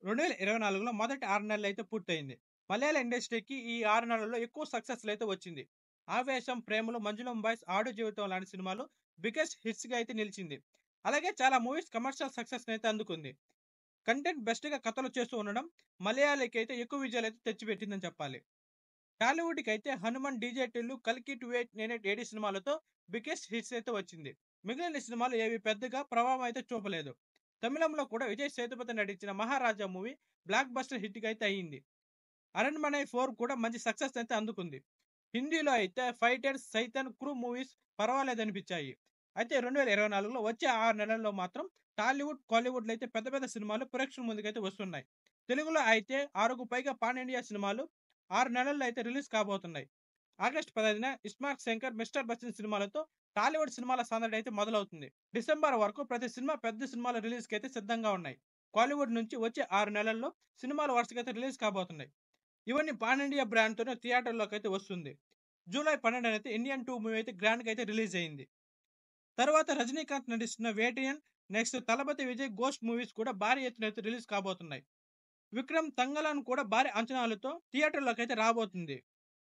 2024లో మొదటి 6 నెలలైతే పూర్తయింది. మలయాళ ఇండస్ట్రీకి ఈ 6 నెలల్లో ఎక్కువ సక్సెస్‌లయితే వచ్చింది. 'ఆవేశం', 'ప్రేమలు', 'మంజులం బాయ్స్', 'ఆడు జీవితం' లాంటి సినిమాలు బిగ్గెస్ట్ హిట్స్‌గా అయితే నిలిచింది. అలాగే చాలా మూవీస్ కమర్షియల్ సక్సెస్‌నైతే అందుకుంది. కంటెంట్ బెస్ట్‌గా కథలు చేస్తూ ఉండడం మలయాళీకైతే ఎక్కువ విజయాలైతే తెచ్చిపెట్టిందని చెప్పాలి. టాలీవుడ్‌కైతే 'హనుమాన్', 'డీజే టిల్లు', 'కల్కి 288 నేనేట్' సినిమాలతో బిగ్గెస్ట్ హిట్స్ అయితే వచ్చింది. మిగిలిన సినిమాలు ఏవి పెద్దగా ప్రభావం అయితే చూపలేదు. తమిళంలో కూడా విజయ్ సేతుపతి నటించిన 'మహారాజా' మూవీ బ్లాక్ బస్టర్ హిట్‌గా అయితే అయింది. 'అరణ్మనై 4' కూడా మంచి సక్సెస్ అయితే అందుకుంది. హిందీలో అయితే 'ఫైటర్', 'సైతాన్', 'క్రూ' మూవీస్ పర్వాలేదనిపించాయి. అయితే 2024లో వచ్చే 6 నెలల్లో మాత్రం టాలీవుడ్, కాలీవుడ్‌లో అయితే పెద్ద పెద్ద సినిమాలు ప్రేక్షకుల ముందుకైతే వస్తున్నాయి. తెలుగులో అయితే 6కు పైగా పాన్ ఇండియా సినిమాలు 6 నెలల్లో అయితే రిలీజ్ కాబోతున్నాయి. ఆగస్టు 15న 'ఇస్మార్ట్ శంకర్', 'మిస్టర్ బచ్చన్' సినిమాలతో టాలీవుడ్ సినిమాల సందడి అయితే మొదలవుతుంది. డిసెంబర్ వరకు ప్రతి సినిమా పెద్ద సినిమాల రిలీజ్‌కైతే సిద్ధంగా ఉన్నాయి. కాలీవుడ్ నుంచి వచ్చే 6 నెలల్లో సినిమాలు వరుసగైతే రిలీజ్ కాబోతున్నాయి. ఇవన్నీ పాన్ ఇండియా బ్రాండ్‌తోనే థియేటర్‌లోకైతే వస్తుంది. జూలై 12 ఇండియన్ 2 మూవీ అయితే గ్రాండ్‌గా అయితే రిలీజ్ అయింది. తర్వాత రజనీకాంత్ నటిస్తున్న 'Vettaiyan', next 'Thalapathy Vijay', 'ghost' movies కూడా భారీ ఎత్తున అయితే రిలీజ్ కాబోతున్నాయి. 'విక్రమ్', 'తంగలాన్' కూడా భారీ అంచనాలతో థియేటర్‌లోకైతే రాబోతుంది.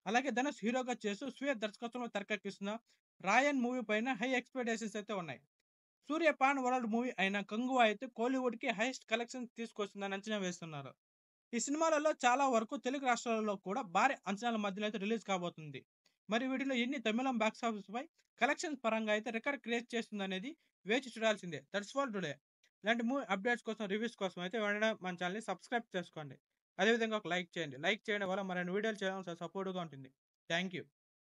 అలాగే ధనుష్ హీరోగా చేస్తూ స్వీయ దర్శకత్వంలో తెరకెక్కిస్తున్న 'రాయన్' మూవీ పైన హై ఎక్స్‌పెక్టేషన్స్ అయితే ఉన్నాయి. సూర్య పాన్ వరల్డ్ మూవీ అయిన 'కంగువా' అయితే కోలీవుడ్‌కి హైయెస్ట్ కలెక్షన్స్ తీసుకొస్తుందని అంచనా వేస్తున్నారు. ఈ సినిమాలలో చాలా వరకు తెలుగు రాష్ట్రాలలో కూడా భారీ అంచనాల మధ్యలో అయితే రిలీజ్ కాబోతుంది. మరి వీటిలో ఎన్ని తమిళం బాక్స్ ఆఫీస్ పై కలెక్షన్స్ పరంగా అయితే రికార్డ్ క్రియేట్ చేస్తుందనేది వేచి చూడాల్సిందే. That's all today. ఇలాంటి మూవీ అప్డేట్స్ కోసం, రివ్యూస్ కోసం అయితే వెంటనే మన ఛానల్‌ని సబ్స్క్రైబ్ చేసుకోండి. అదేవిధంగా ఒక లైక్ చేయండి. లైక్ చేయడం వల్ల మరిన్ని వీడియోలు చేయడం సపోర్ట్‌గా ఉంటుంది. Thank you.